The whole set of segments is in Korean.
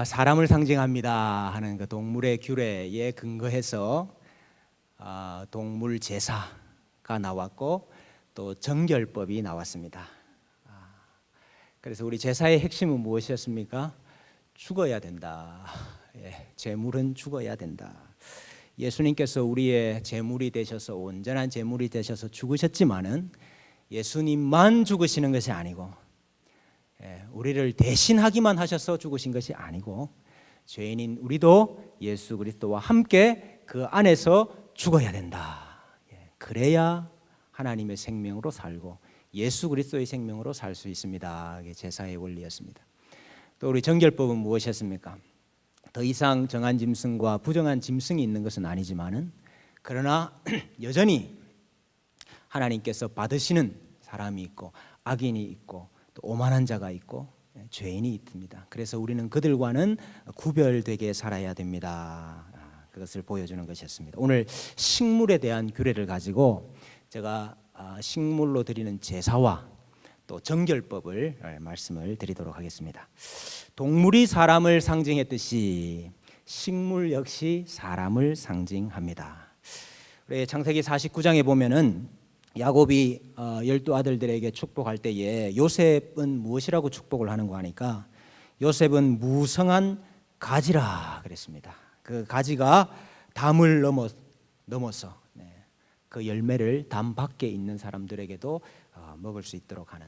사람을 상징합니다 하는 그 동물의 규례에 근거해서 동물 제사가 나왔고 또 정결법이 나왔습니다. 그래서 우리 제사의 핵심은 무엇이었습니까? 죽어야 된다. 제물은 죽어야 된다. 예수님께서 우리의 제물이 되셔서 온전한 제물이 되셔서 죽으셨지만은 예수님만 죽으시는 것이 아니고 우리를 대신하기만 하셔서 죽으신 것이 아니고 죄인인 우리도 예수 그리스도와 함께 그 안에서 죽어야 된다. 그래야 하나님의 생명으로 살고 예수 그리스도의 생명으로 살 수 있습니다. 이게 제사의 원리였습니다. 또 우리 정결법은 무엇이었습니까? 더 이상 정한 짐승과 부정한 짐승이 있는 것은 아니지만은 그러나 여전히 하나님께서 받으시는 사람이 있고 악인이 있고 또 오만한 자가 있고 죄인이 있습니다. 그래서 우리는 그들과는 구별되게 살아야 됩니다. 그것을 보여주는 것이었습니다. 오늘 식물에 대한 규례를 가지고 제가 식물로 드리는 제사와 또 정결법을 말씀을 드리도록 하겠습니다. 동물이 사람을 상징했듯이 식물 역시 사람을 상징합니다. 우리 창세기 49장에 보면은 야곱이 12아들들에게 축복할 때에 요셉은 무엇이라고 축복을 하는 거 하니까 요셉은 무성한 가지라 그랬습니다. 그 가지가 담을 넘어서 그 열매를 담 밖에 있는 사람들에게도 먹을 수 있도록 하는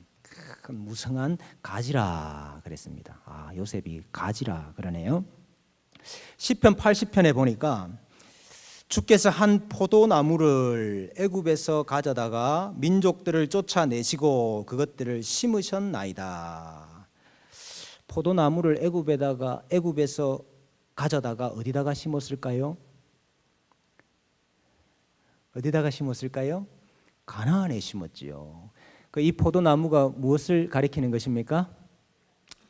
큰 무성한 가지라 그랬습니다. 요셉이 가지라 그러네요. 시편 80편에 보니까 주께서 한 포도나무를 애굽에서 가져다가 민족들을 쫓아내시고 그것들을 심으셨나이다. 포도나무를 애굽에서 가져다가 어디다가 심었을까요? 어디다가 심었을까요? 가나안에 심었지요. 이 포도나무가 무엇을 가리키는 것입니까?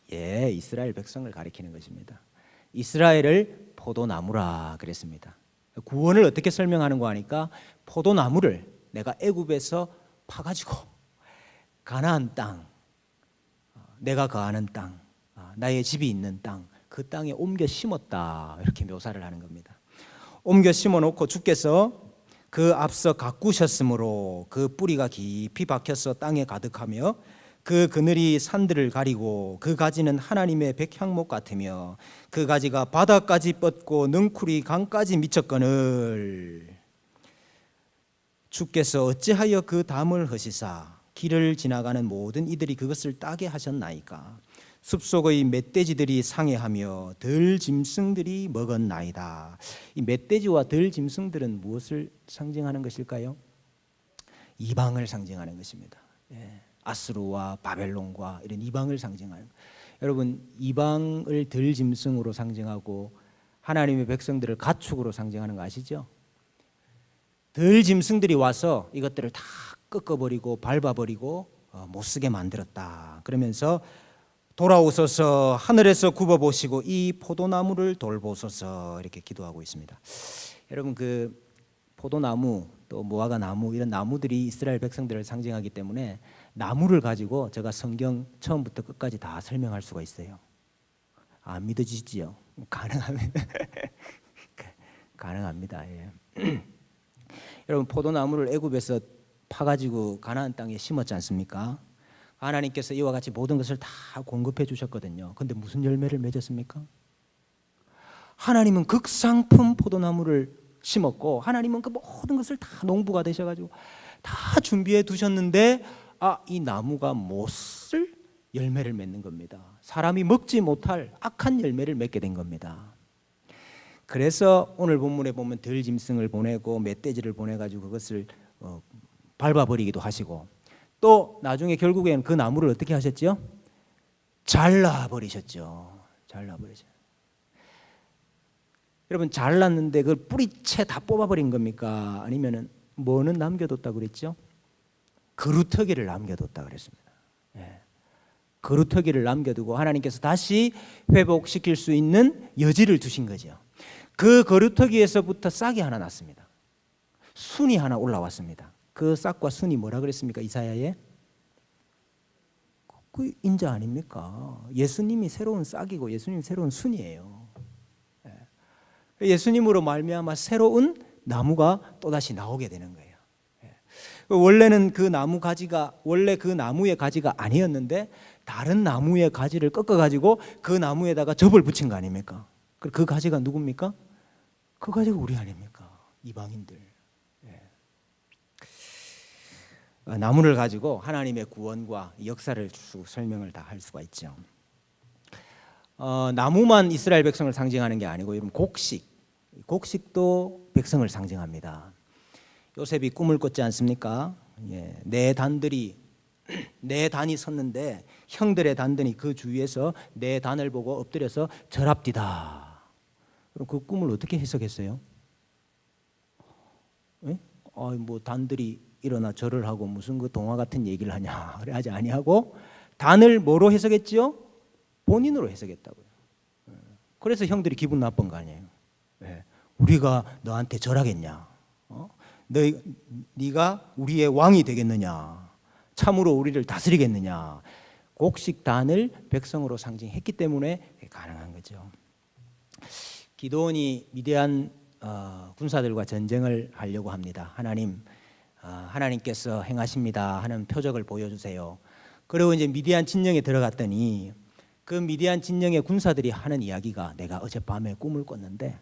이스라엘 백성을 가리키는 것입니다. 이스라엘을 포도나무라 그랬습니다. 구원을 어떻게 설명하는가 하니까 포도나무를 내가 애굽에서 파가지고 가나안 땅, 내가 거하는 땅, 나의 집이 있는 땅, 그 땅에 옮겨 심었다 이렇게 묘사를 하는 겁니다. 옮겨 심어놓고 주께서 그 앞서 가꾸셨으므로 그 뿌리가 깊이 박혀서 땅에 가득하며 그 그늘이 산들을 가리고 그 가지는 하나님의 백향목 같으며 그 가지가 바다까지 뻗고 능쿨이 강까지 미쳤거늘 주께서 어찌하여 그 담을 허시사 길을 지나가는 모든 이들이 그것을 따게 하셨나이까. 숲속의 멧돼지들이 상해하며 들짐승들이 먹었나이다. 이 멧돼지와 들짐승들은 무엇을 상징하는 것일까요? 이방을 상징하는 것입니다. 아수르와 바벨론과 이런 이방을 상징하는. 여러분, 이방을 들짐승으로 상징하고 하나님의 백성들을 가축으로 상징하는 거 아시죠? 들짐승들이 와서 이것들을 다 꺾어버리고 밟아버리고 못쓰게 만들었다. 그러면서 돌아오소서 하늘에서 굽어보시고 이 포도나무를 돌보소서 이렇게 기도하고 있습니다. 여러분, 그 포도나무 또 무화과 나무 이런 나무들이 이스라엘 백성들을 상징하기 때문에 나무를 가지고 제가 성경 처음부터 끝까지 다 설명할 수가 있어요. 안 믿어지지요? 가능합니다. 가능합니다. 여러분, 포도나무를 애굽에서 파가지고 가나안 땅에 심었지 않습니까? 하나님께서 이와 같이 모든 것을 다 공급해 주셨거든요. 그런데 무슨 열매를 맺었습니까? 하나님은 극상품 포도나무를 심었고 하나님은 그 모든 것을 다 농부가 되셔가지고 다 준비해 두셨는데 이 나무가 못쓸 열매를 맺는 겁니다. 사람이 먹지 못할 악한 열매를 맺게 된 겁니다. 그래서 오늘 본문에 보면 들짐승을 보내고 멧돼지를 보내가지고 그것을 밟아버리기도 하시고 또 나중에 결국에는 그 나무를 어떻게 하셨죠? 잘라버리셨죠. 잘라버리죠. 여러분, 잘랐는데 그걸 뿌리채 다 뽑아버린 겁니까? 아니면은 뭐는 남겨뒀다고 그랬죠? 그루터기를 남겨뒀다고 그랬습니다. 그루터기를 남겨두고 하나님께서 다시 회복시킬 수 있는 여지를 두신 거죠. 그 그루터기에서부터 싹이 하나 났습니다. 순이 하나 올라왔습니다. 그 싹과 순이 뭐라 그랬습니까? 이사야에 그 인자 아닙니까? 예수님이 새로운 싹이고 예수님이 새로운 순이에요. 예수님으로 말미암아 새로운 나무가 또다시 나오게 되는 거예요. 원래는 그 나무 가지가 원래 그 나무의 가지가 아니었는데 다른 나무의 가지를 꺾어 가지고 그 나무에다가 접을 붙인 거 아닙니까? 그 가지가 누굽니까? 그 가지가 우리 아닙니까? 이방인들. 나무를 가지고 하나님의 구원과 역사를 설명을 다 할 수가 있죠. 나무만 이스라엘 백성을 상징하는 게 아니고 여러분 곡식도 백성을 상징합니다. 요셉이 꿈을 꿨지 않습니까? 네 단이 섰는데 형들의 단들이 그 주위에서 네 단을 보고 엎드려서 절합디다. 그럼 그 꿈을 어떻게 해석했어요? 뭐 단들이 일어나 절을 하고 무슨 그 동화 같은 얘기를 하냐 그래 하지 아니하고 단을 뭐로 해석했지요? 본인으로 해석했다고요. 그래서 형들이 기분 나쁜 거 아니에요. 우리가 너한테 절하겠냐? 네가 우리의 왕이 되겠느냐? 참으로 우리를 다스리겠느냐? 곡식 단을 백성으로 상징했기 때문에 가능한 거죠. 기드온이 미디안 군사들과 전쟁을 하려고 합니다. 하나님께서 행하십니다 하는 표적을 보여주세요. 그리고 이제 미디안 진영에 들어갔더니 그 미디안 진영의 군사들이 하는 이야기가 내가 어젯밤에 꿈을 꿨는데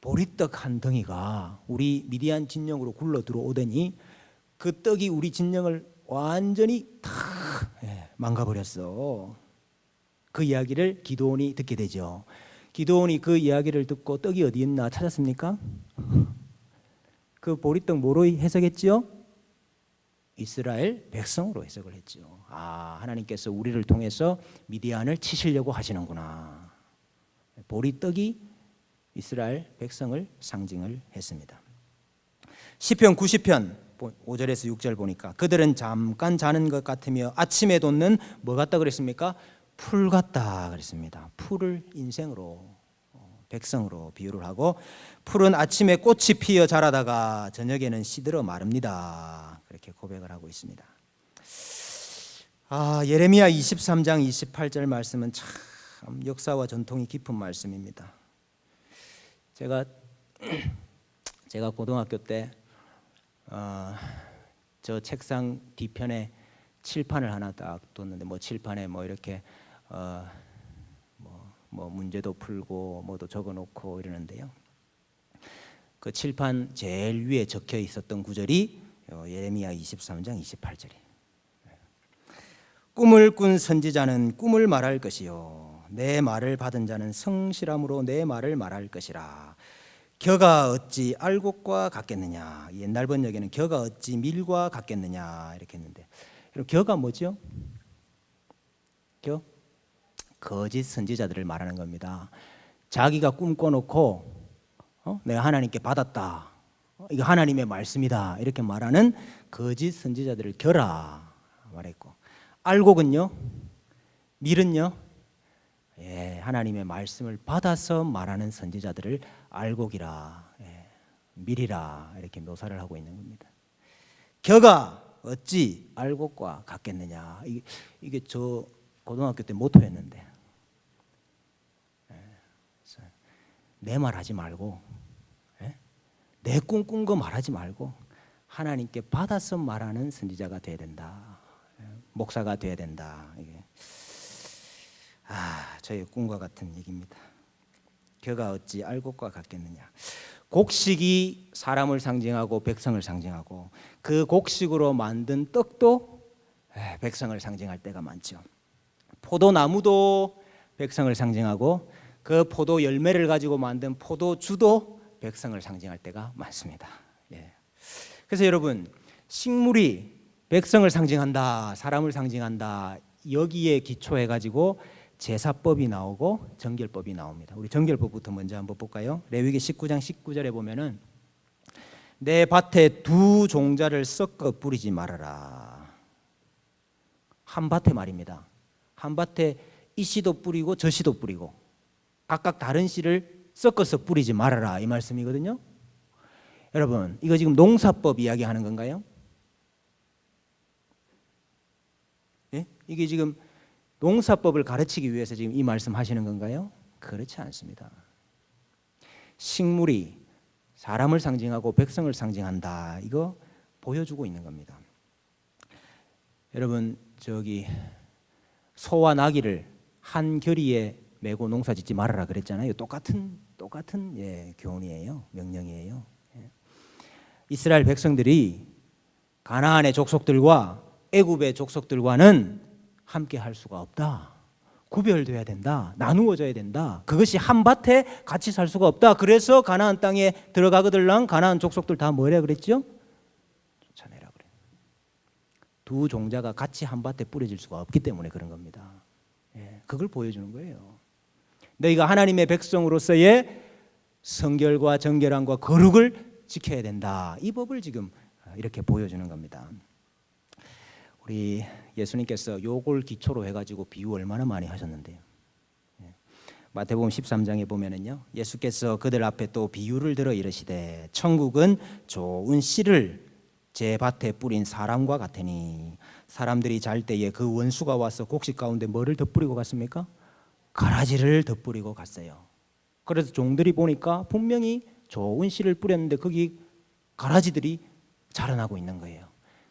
보리떡 한 덩이가 우리 미디안 진영으로 굴러 들어오더니 그 떡이 우리 진영을 완전히 다 망가버렸어. 그 이야기를 기드온이 듣게 되죠. 기드온이 그 이야기를 듣고 떡이 어디 있나 찾았습니까? 그 보리떡 뭐로 해석했지요? 이스라엘 백성으로 해석을 했죠. 하나님께서 우리를 통해서 미디안을 치시려고 하시는구나. 보리떡이 이스라엘 백성을 상징을 했습니다. 시편 90편 5절에서 6절 보니까 그들은 잠깐 자는 것 같으며 아침에 돋는 뭐 같다 그랬습니까? 풀 같다 그랬습니다. 풀을 인생으로 백성으로 비유를 하고 풀은 아침에 꽃이 피어 자라다가 저녁에는 시들어 마릅니다. 그렇게 고백을 하고 있습니다. 예레미야 23장 28절 말씀은 참 역사와 전통이 깊은 말씀입니다. 제가 고등학교 때 저 책상 뒤편에 칠판을 하나 딱 뒀는데 칠판에 이렇게 문제도 풀고 뭐도 적어놓고 이러는데요. 그 칠판 제일 위에 적혀 있었던 구절이 예레미야 23장 28절이에요. 꿈을 꾼 선지자는 꿈을 말할 것이요 내 말을 받은 자는 성실함으로 내 말을 말할 것이라. 겨가 어찌 알곡과 같겠느냐. 옛날 번역에는 겨가 어찌 밀과 같겠느냐 이렇게 했는데 그럼 겨가 뭐죠? 거짓 선지자들을 말하는 겁니다. 자기가 꿈꿔놓고 내가 하나님께 받았다. 이거 하나님의 말씀이다. 이렇게 말하는 거짓 선지자들을 겨라 말했고 알곡은요? 밀은요? 하나님의 말씀을 받아서 말하는 선지자들을 알곡이라 밀이라 이렇게 묘사를 하고 있는 겁니다. 겨가 어찌 알곡과 같겠느냐. 이게 저 고등학교 때 모토였는데 내 말 하지 말고 내 꿈꾼 거 말하지 말고 하나님께 받아서 말하는 선지자가 돼야 된다. 목사가 돼야 된다. 이게 저의 꿈과 같은 얘기입니다. 겨가 어찌 알곡과 같겠느냐. 곡식이 사람을 상징하고 백성을 상징하고 그 곡식으로 만든 떡도 백성을 상징할 때가 많죠. 포도나무도 백성을 상징하고 그 포도 열매를 가지고 만든 포도주도 백성을 상징할 때가 많습니다. 그래서 여러분 식물이 백성을 상징한다, 사람을 상징한다 여기에 기초해 가지고 제사법이 나오고 정결법이 나옵니다. 우리 정결법부터 먼저 한번 볼까요? 레위기 19장 19절에 보면은 내 밭에 두 종자를 섞어 뿌리지 말아라. 한 밭에 말입니다. 한 밭에 이 씨도 뿌리고 저 씨도 뿌리고 각각 다른 씨를 섞어서 뿌리지 말아라 이 말씀이거든요. 여러분 이거 지금 농사법 이야기하는 건가요? 이게 지금 농사법을 가르치기 위해서 지금 이 말씀 하시는 건가요? 그렇지 않습니다. 식물이 사람을 상징하고 백성을 상징한다. 이거 보여주고 있는 겁니다. 여러분 저기 소와 나귀를 한 겨리에 메고 농사 짓지 말아라 그랬잖아요. 똑같은 교훈이에요. 명령이에요. 이스라엘 백성들이 가나안의 족속들과 애굽의 족속들과는 함께 할 수가 없다. 구별돼야 된다. 나누어져야 된다. 그것이 한 밭에 같이 살 수가 없다. 그래서 가나안 땅에 들어가거들랑 가나안 족속들 다 뭐라 그랬죠? 쫓아내라 그래. 두 종자가 같이 한 밭에 뿌려질 수가 없기 때문에 그런 겁니다. 그걸 보여주는 거예요. 너희가 하나님의 백성으로서의 성결과 정결함과 거룩을 지켜야 된다. 이 법을 지금 이렇게 보여주는 겁니다. 우리 예수님께서 요걸 기초로 해가지고 비유 얼마나 많이 하셨는데요. 마태복음 13장에 보면은요, 예수께서 그들 앞에 또 비유를 들어 이르시되 천국은 좋은 씨를 제 밭에 뿌린 사람과 같으니 사람들이 잘 때에 그 원수가 와서 곡식 가운데 뭐를 덧뿌리고 갔습니까? 가라지를 덧뿌리고 갔어요. 그래서 종들이 보니까 분명히 좋은 씨를 뿌렸는데 거기 가라지들이 자라나고 있는 거예요.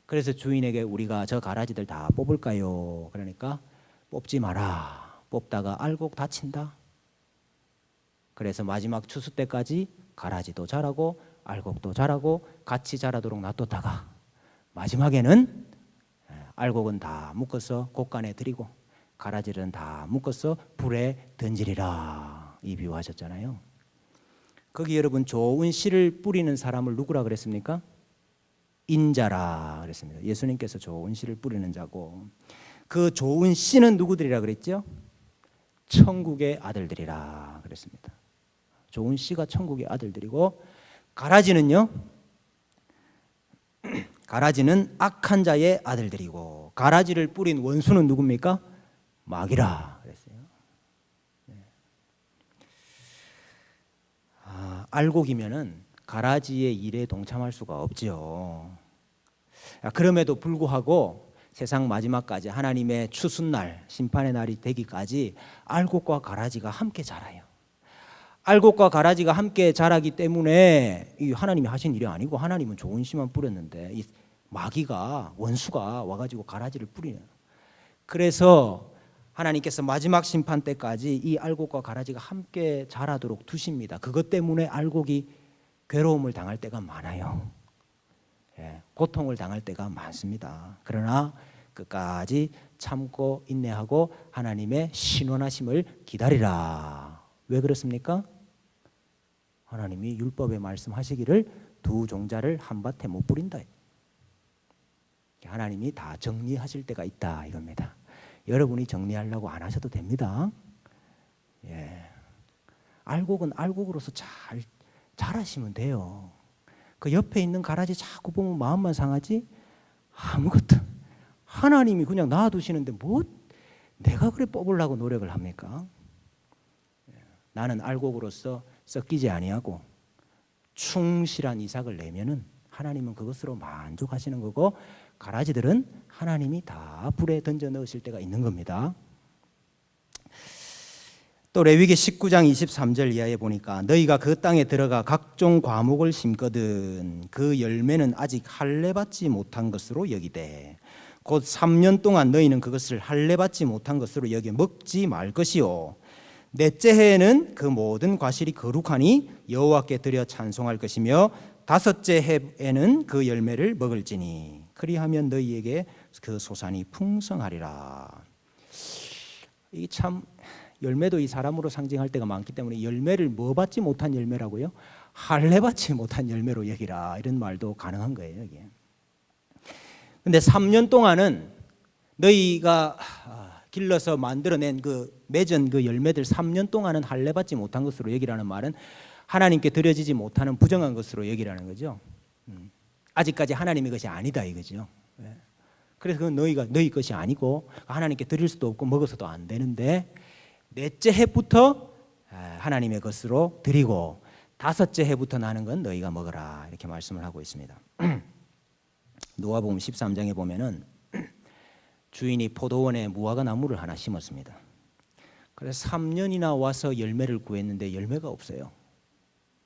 그래서 주인에게 우리가 저 가라지들 다 뽑을까요? 그러니까 뽑지 마라. 뽑다가 알곡 다친다. 그래서 마지막 추수 때까지 가라지도 자라고 알곡도 자라고 같이 자라도록 놔뒀다가 마지막에는 알곡은 다 묶어서 곳간에 드리고 가라지는 다 묶어서 불에 던지리라. 이 비유하셨잖아요. 거기 여러분 좋은 씨를 뿌리는 사람을 누구라 그랬습니까? 인자라 그랬습니다. 예수님께서 좋은 씨를 뿌리는 자고 그 좋은 씨는 누구들이라 그랬죠? 천국의 아들들이라 그랬습니다. 좋은 씨가 천국의 아들들이고 가라지는요? 가라지는 악한 자의 아들들이고 가라지를 뿌린 원수는 누굽니까? 마귀라 그랬어요. 알곡이면은 가라지의 일에 동참할 수가 없죠. 그럼에도 불구하고 세상 마지막까지 하나님의 추순날 심판의 날이 되기까지 알곡과 가라지가 함께 자라요. 알곡과 가라지가 함께 자라기 때문에 이 하나님이 하신 일이 아니고 하나님은 좋은 씨만 뿌렸는데 이 마귀가 원수가 와가지고 가라지를 뿌리는. 그래서 하나님께서 마지막 심판 때까지 이 알곡과 가라지가 함께 자라도록 두십니다. 그것 때문에 알곡이 괴로움을 당할 때가 많아요. 고통을 당할 때가 많습니다. 그러나 끝까지 참고 인내하고 하나님의 신원하심을 기다리라. 왜 그렇습니까? 하나님이 율법에 말씀하시기를 두 종자를 한 밭에 못 뿌린다. 하나님이 다 정리하실 때가 있다 이겁니다. 여러분이 정리하려고 안 하셔도 됩니다. 알곡은 알곡으로서 잘 자라시면 돼요. 그 옆에 있는 가라지 자꾸 보면 마음만 상하지 아무것도 하나님이 그냥 놔두시는데 뭐 내가 그래 뽑으려고 노력을 합니까? 나는 알곡으로서 썩기지 아니하고 충실한 이삭을 내면은 하나님은 그것으로 만족하시는 거고 가라지들은 하나님이 다 불에 던져 넣으실 때가 있는 겁니다. 또 레위기 19장 23절 이하에 보니까 너희가 그 땅에 들어가 각종 과목을 심거든 그 열매는 아직 할례받지 못한 것으로 여기되 곧 3년 동안 너희는 그것을 할례받지 못한 것으로 여겨 먹지 말 것이요 넷째 해에는 그 모든 과실이 거룩하니 여호와께 드려 찬송할 것이며 다섯째 해에는 그 열매를 먹을지니 그리하면 너희에게 그 소산이 풍성하리라. 이 참 열매도 이 사람으로 상징할 때가 많기 때문에 열매를 뭐 받지 못한 열매라고요? 할례 받지 못한 열매로 여기라 이런 말도 가능한 거예요. 이게. 근데 3년 동안은 너희가 길러서 만들어낸 그 맺은 그 열매들 3년 동안은 할례 받지 못한 것으로 여기라는 말은 하나님께 드려지지 못하는 부정한 것으로 여기라는 거죠. 아직까지 하나님의 것이 아니다 이거죠. 그래서 그건 너희 것이 아니고 하나님께 드릴 수도 없고 먹어서도 안 되는데 넷째 해부터 하나님의 것으로 드리고 다섯째 해부터 나는 건 너희가 먹어라 이렇게 말씀을 하고 있습니다. 누가복음 13장에 보면은 주인이 포도원에 무화과 나무를 하나 심었습니다. 그래서 3년이나 와서 열매를 구했는데 열매가 없어요.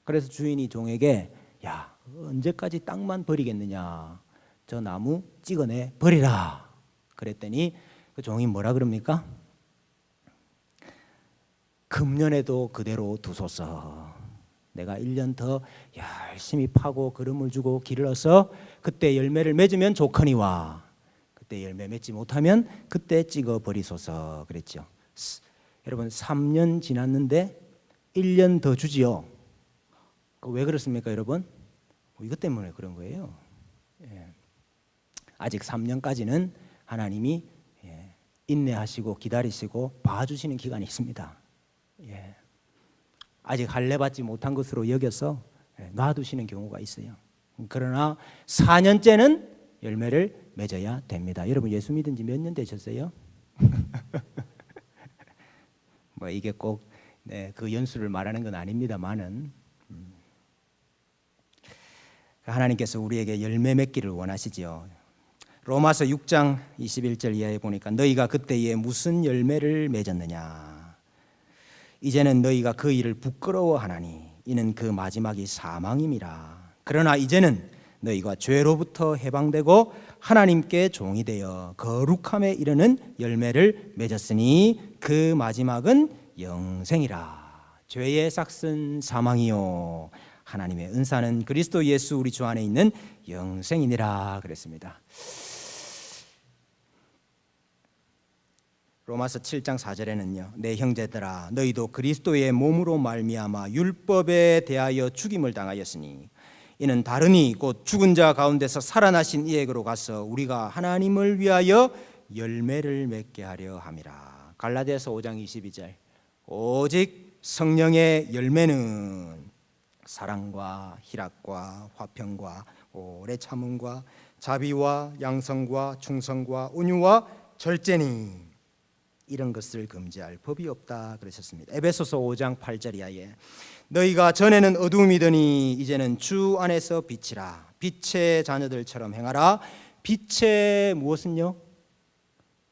그래서 주인이 종에게 야, 언제까지 땅만 버리겠느냐, 저 나무 찍어내 버리라 그랬더니 그 종이 뭐라 그럽니까? 금년에도 그대로 두소서. 내가 1년 더 열심히 파고 거름을 주고 길러서 그때 열매를 맺으면 좋거니와 그때 열매 맺지 못하면 그때 찍어 버리소서 그랬죠. 여러분 3년 지났는데 1년 더 주지요. 왜 그렇습니까 여러분? 이것 때문에 그런 거예요. 아직 3년까지는 하나님이 인내하시고 기다리시고 봐주시는 기간이 있습니다. 아직 할례 받지 못한 것으로 여겨서 놔두시는 경우가 있어요. 그러나 4년째는 열매를 맺어야 됩니다. 여러분 예수 믿은 지 몇 년 되셨어요? 뭐 이게 꼭 그 연수를 말하는 건 아닙니다만은 하나님께서 우리에게 열매 맺기를 원하시지요. 로마서 6장 21절 이하에 보니까 너희가 그때에 무슨 열매를 맺었느냐, 이제는 너희가 그 일을 부끄러워하나니 이는 그 마지막이 사망임이라. 그러나 이제는 너희가 죄로부터 해방되고 하나님께 종이 되어 거룩함에 이르는 열매를 맺었으니 그 마지막은 영생이라. 죄의 삭은 사망이요 하나님의 은사는 그리스도 예수 우리 주 안에 있는 영생이니라 그랬습니다. 로마서 7장 4절에는요, 내 형제들아 너희도 그리스도의 몸으로 말미암아 율법에 대하여 죽임을 당하였으니 이는 다르니 곧 죽은 자 가운데서 살아나신 이에게로 가서 우리가 하나님을 위하여 열매를 맺게 하려 함이라. 갈라디아서 5장 22절 오직 성령의 열매는 사랑과 희락과 화평과 오래 참음과 자비와 양성과 충성과 온유와 절제니 이런 것을 금지할 법이 없다 그러셨습니다. 에베소서 5장 8절 이하에 너희가 전에는 어두움이더니 이제는 주 안에서 빛이라. 빛의 자녀들처럼 행하라. 빛의 무엇은요?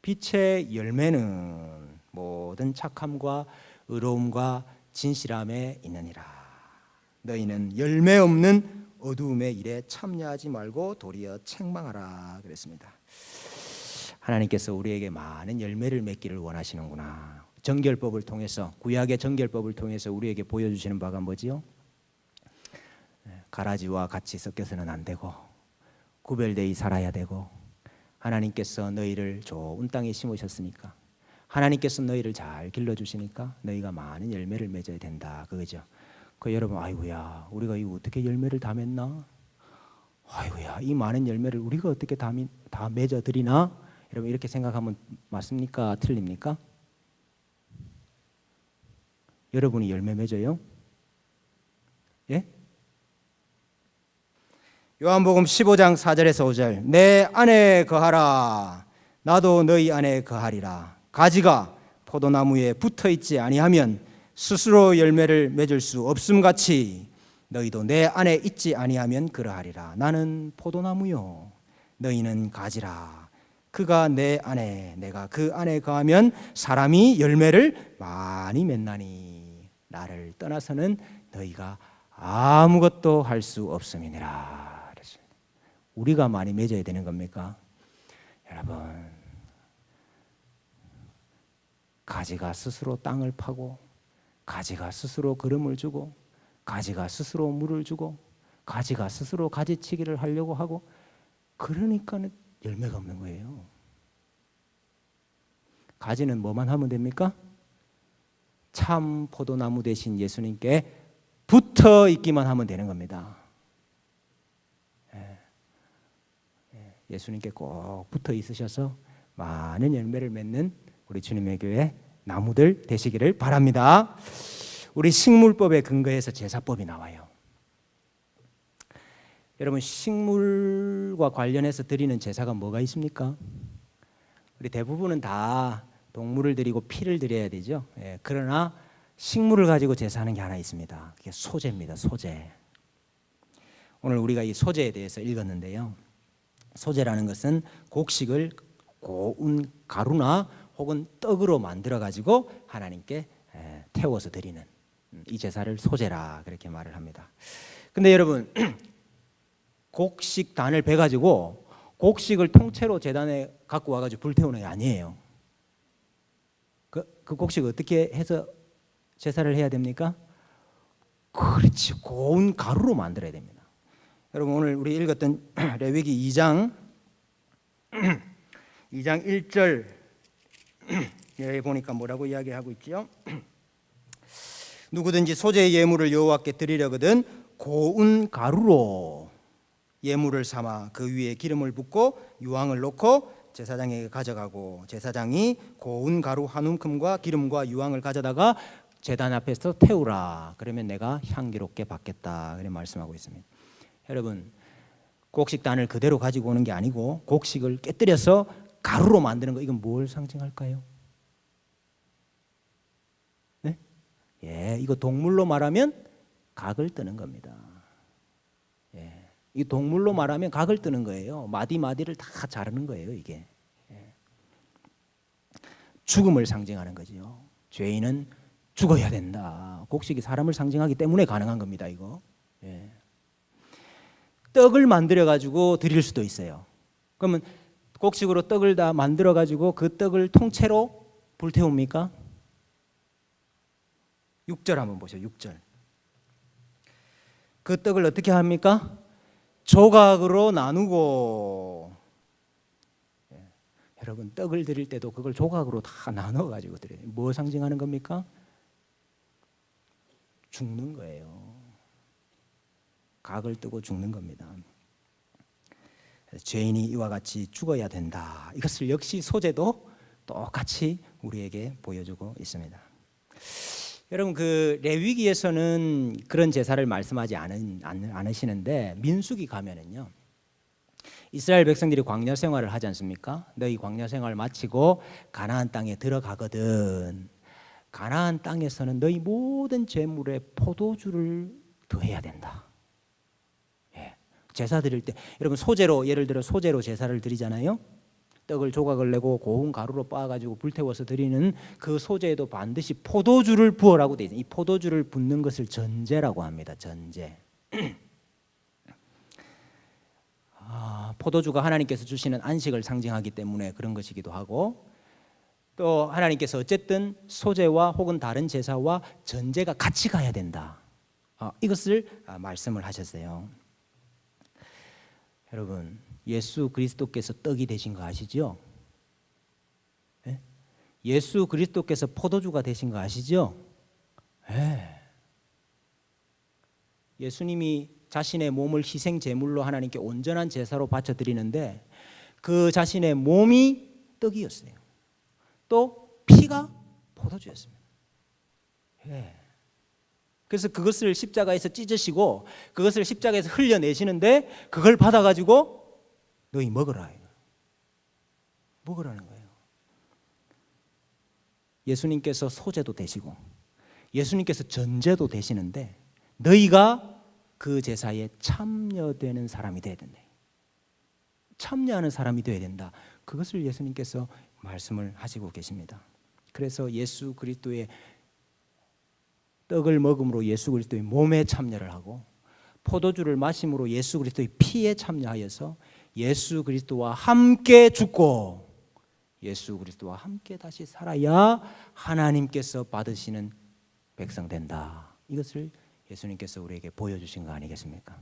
빛의 열매는 모든 착함과 의로움과 진실함에 있느니라. 너희는 열매 없는 어두움의 일에 참여하지 말고 도리어 책망하라 그랬습니다. 하나님께서 우리에게 많은 열매를 맺기를 원하시는구나. 정결법을 통해서, 구약의 정결법을 통해서 우리에게 보여주시는 바가 뭐지요? 가라지와 같이 섞여서는 안 되고 구별되어 살아야 되고, 하나님께서 너희를 좋은 땅에 심으셨으니까, 하나님께서 너희를 잘 길러주시니까 너희가 많은 열매를 맺어야 된다 그거죠. 그 여러분, 아이고야 우리가 이거 어떻게 열매를 다 맺나? 아이고야 이 많은 열매를 우리가 어떻게 다 맺어드리나? 여러분 이렇게 생각하면 맞습니까? 틀립니까? 여러분이 열매 맺어요? 예? 요한복음 15장 4절에서 5절 내 안에 거하라 나도 너희 안에 거하리라. 가지가 포도나무에 붙어있지 아니하면 스스로 열매를 맺을 수 없음같이 너희도 내 안에 있지 아니하면 그러하리라. 나는 포도나무요 너희는 가지라. 그가 내 안에 내가 그 안에 거하면 사람이 열매를 많이 맺나니 나를 떠나서는 너희가 아무것도 할 수 없음이니라. 우리가 많이 맺어야 되는 겁니까? 여러분, 가지가 스스로 땅을 파고 가지가 스스로 거름을 주고 가지가 스스로 물을 주고 가지가 스스로 가지치기를 하려고 하고 그러니까 열매가 없는 거예요. 가지는 뭐만 하면 됩니까? 참 포도나무 대신 예수님께 붙어 있기만 하면 되는 겁니다. 예수님께 꼭 붙어 있으셔서 많은 열매를 맺는 우리 주님의 교회 나무들 되시기를 바랍니다. 우리 식물법에 근거해서 제사법이 나와요. 여러분, 식물과 관련해서 드리는 제사가 뭐가 있습니까? 우리 대부분은 다 동물을 드리고 피를 드려야 되죠. 그러나 식물을 가지고 제사하는 게 하나 있습니다. 그게 소제입니다. 소제. 오늘 우리가 이 소제에 대해서 읽었는데요. 소제라는 것은 곡식을 고운 가루나 혹은 떡으로 만들어 가지고 하나님께 태워서 드리는 이 제사를 소제라 그렇게 말을 합니다. 근데 여러분 곡식단을 배 가지고 곡식을 통째로 제단에 갖고 와 가지고 불 태우는 게 아니에요. 그 곡식 어떻게 해서 제사를 해야 됩니까? 그렇지, 고운 가루로 만들어야 됩니다. 여러분 오늘 우리 읽었던 레위기 2장 1절 여기 보니까 뭐라고 이야기하고 있지요? 누구든지 소제의 예물을 여호와께 드리려거든 고운 가루로 예물을 삼아 그 위에 기름을 붓고 유황을 넣고 제사장에게 가져가고 제사장이 고운 가루 한 움큼과 기름과 유황을 가져다가 제단 앞에서 태우라. 그러면 내가 향기롭게 받겠다. 그렇게 말씀하고 있습니다. 여러분 곡식단을 그대로 가지고 오는 게 아니고 곡식을 깨뜨려서 가루로 만드는 거, 이건 뭘 상징할까요? 네? 예, 이거 동물로 말하면 각을 뜨는 겁니다. 예, 이 동물로 말하면 각을 뜨는 거예요. 마디마디를 다 자르는 거예요. 이게 죽음을 상징하는 거죠. 죄인은 죽어야 된다. 곡식이 사람을 상징하기 때문에 가능한 겁니다. 이거. 예. 떡을 만들어 가지고 드릴 수도 있어요. 그러면 곡식으로 떡을 다 만들어 가지고 그 떡을 통째로 불태웁니까? 6절 한번 보세요. 6절. 그 떡을 어떻게 합니까? 조각으로 나누고. 예. 여러분 떡을 드릴 때도 그걸 조각으로 다 나눠 가지고 드려요. 뭐 상징하는 겁니까? 죽는 거예요. 각을 뜨고 죽는 겁니다. 죄인이 이와 같이 죽어야 된다. 이것을 역시 소제도 똑같이 우리에게 보여주고 있습니다. 여러분 그 레위기에서는 그런 제사를 말씀하지 않으시는데 민수기 가면은요, 이스라엘 백성들이 광야 생활을 하지 않습니까? 너희 광야 생활을 마치고 가나안 땅에 들어가거든. 가나안 땅에서는 너희 모든 재물에 포도주를 더해야 된다. 예. 제사 드릴 때 여러분 소제로, 예를 들어 소제로 제사를 드리잖아요. 떡을 조각을 내고 고운 가루로 빻아가지고 불태워서 드리는 그 소제에도 반드시 포도주를 부어라고 되어 있어요. 이 포도주를 붓는 것을 전제라고 합니다. 전제. 포도주가 하나님께서 주시는 안식을 상징하기 때문에 그런 것이기도 하고, 또 하나님께서 어쨌든 소제와 혹은 다른 제사와 전제가 같이 가야 된다. 이것을 말씀을 하셨어요. 여러분 예수 그리스도께서 떡이 되신 거 아시죠? 네? 예수 그리스도께서 포도주가 되신 거 아시죠? 네. 예수님이 자신의 몸을 희생 제물로 하나님께 온전한 제사로 바쳐 드리는데 그 자신의 몸이 떡이었어요. 또 피가 포도주였습니다. 예. 그래서 그것을 십자가에서 찢으시고 그것을 십자가에서 흘려내시는데 그걸 받아가지고 너희 먹으라. 먹으라는 거예요. 예수님께서 소제도 되시고 예수님께서 전제도 되시는데 너희가 그 제사에 참여되는 사람이 되어야 된다. 참여하는 사람이 되어야 된다. 그것을 예수님께서 말씀을 하시고 계십니다. 그래서 예수 그리스도의 떡을 먹음으로 예수 그리스도의 몸에 참여를 하고 포도주를 마심으로 예수 그리스도의 피에 참여하여서 예수 그리스도와 함께 죽고 예수 그리스도와 함께 다시 살아야 하나님께서 받으시는 백성 된다. 이것을 예수님께서 우리에게 보여주신 거 아니겠습니까?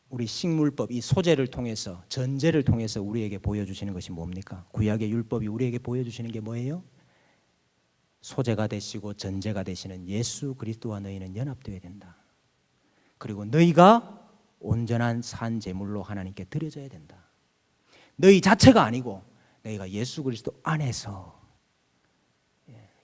우리 식물법, 이 소제를 통해서, 전제를 통해서 우리에게 보여주시는 것이 뭡니까? 구약의 율법이 우리에게 보여주시는 게 뭐예요? 소제가 되시고 전제가 되시는 예수 그리스도와 너희는 연합되어야 된다. 그리고 너희가 온전한 산 제물로 하나님께 드려져야 된다. 너희 자체가 아니고 너희가 예수 그리스도 안에서,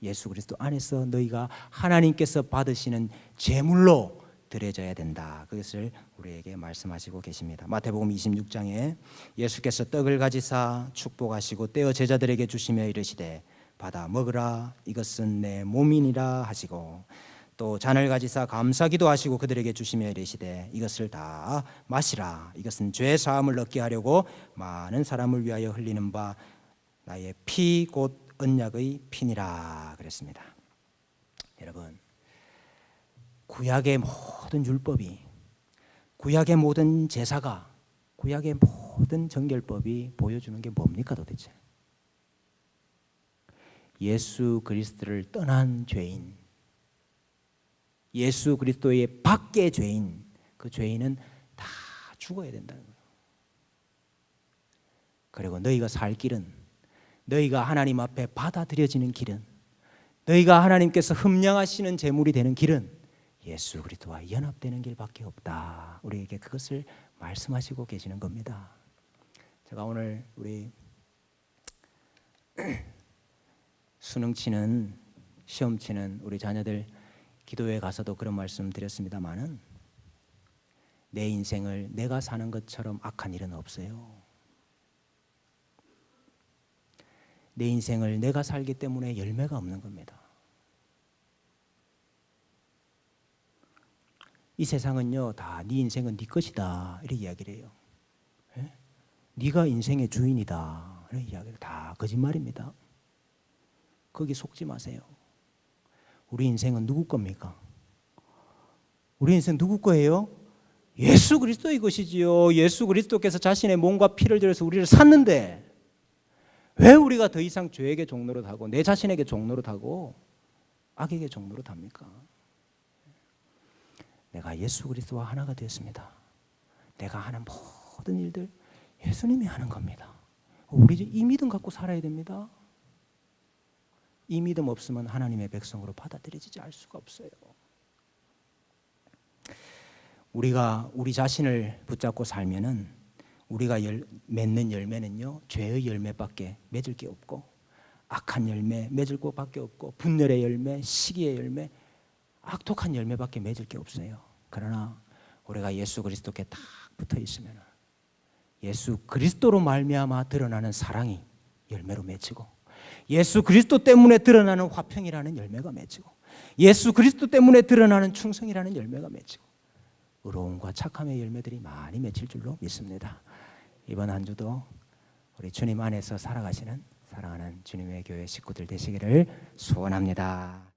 예수 그리스도 안에서 너희가 하나님께서 받으시는 제물로 드려져야 된다. 그것을 우리에게 말씀하시고 계십니다. 마태복음 26장에 예수께서 떡을 가지사 축복하시고 떼어 제자들에게 주시며 이르시되 받아 먹으라 이것은 내 몸이니라 하시고 또 잔을 가지사 감사기도 하시고 그들에게 주시며 이르시되 이것을 다 마시라. 이것은 죄 사함을 얻게 하려고 많은 사람을 위하여 흘리는 바 나의 피 곧 언약의 피니라 그랬습니다. 여러분, 구약의 모든 율법이, 구약의 모든 제사가, 구약의 모든 정결법이 보여주는 게 뭡니까 도대체? 예수 그리스도를 떠난 죄인, 예수 그리스도의 밖의 죄인, 그 죄인은 다 죽어야 된다는 거예요. 그리고 너희가 살 길은, 너희가 하나님 앞에 받아들여지는 길은, 너희가 하나님께서 흠령하시는 제물이 되는 길은 예수 그리스도와 연합되는 길밖에 없다. 우리에게 그것을 말씀하시고 계시는 겁니다. 제가 오늘 우리 수능 치는, 시험 치는 우리 자녀들 기도회에 가서도 그런 말씀 드렸습니다마는 내 인생을 내가 사는 것처럼 악한 일은 없어요. 내 인생을 내가 살기 때문에 열매가 없는 겁니다. 이 세상은요, 다 네 인생은 네 것이다 이렇게 이야기를 해요. 예? 네가 인생의 주인이다 이런 이야기를, 다 거짓말입니다. 거기 속지 마세요. 우리 인생은 누구 겁니까? 우리 인생 누구 거예요? 예수 그리스도의 것이지요. 예수 그리스도께서 자신의 몸과 피를 들여서 우리를 샀는데 왜 우리가 더 이상 죄에게 종노릇하고 내 자신에게 종노릇하고 악에게 종노릇합니까? 내가 예수 그리스도와 하나가 되었습니다. 내가 하는 모든 일들 예수님이 하는 겁니다. 우리 이 믿음 갖고 살아야 됩니다. 이 믿음 없으면 하나님의 백성으로 받아들여지지 않을 수가 없어요. 우리가 우리 자신을 붙잡고 살면은 우리가 맺는 열매는요, 죄의 열매밖에 맺을 게 없고, 악한 열매 맺을 것밖에 없고, 분열의 열매, 시기의 열매, 악독한 열매밖에 맺을 게 없어요. 그러나 우리가 예수 그리스도께 딱 붙어 있으면 예수 그리스도로 말미암아 드러나는 사랑이 열매로 맺히고, 예수 그리스도 때문에 드러나는 화평이라는 열매가 맺히고, 예수 그리스도 때문에 드러나는 충성이라는 열매가 맺히고, 의로움과 착함의 열매들이 많이 맺힐 줄로 믿습니다. 이번 한 주도 우리 주님 안에서 살아가시는 사랑하는 주님의 교회 식구들 되시기를 소원합니다.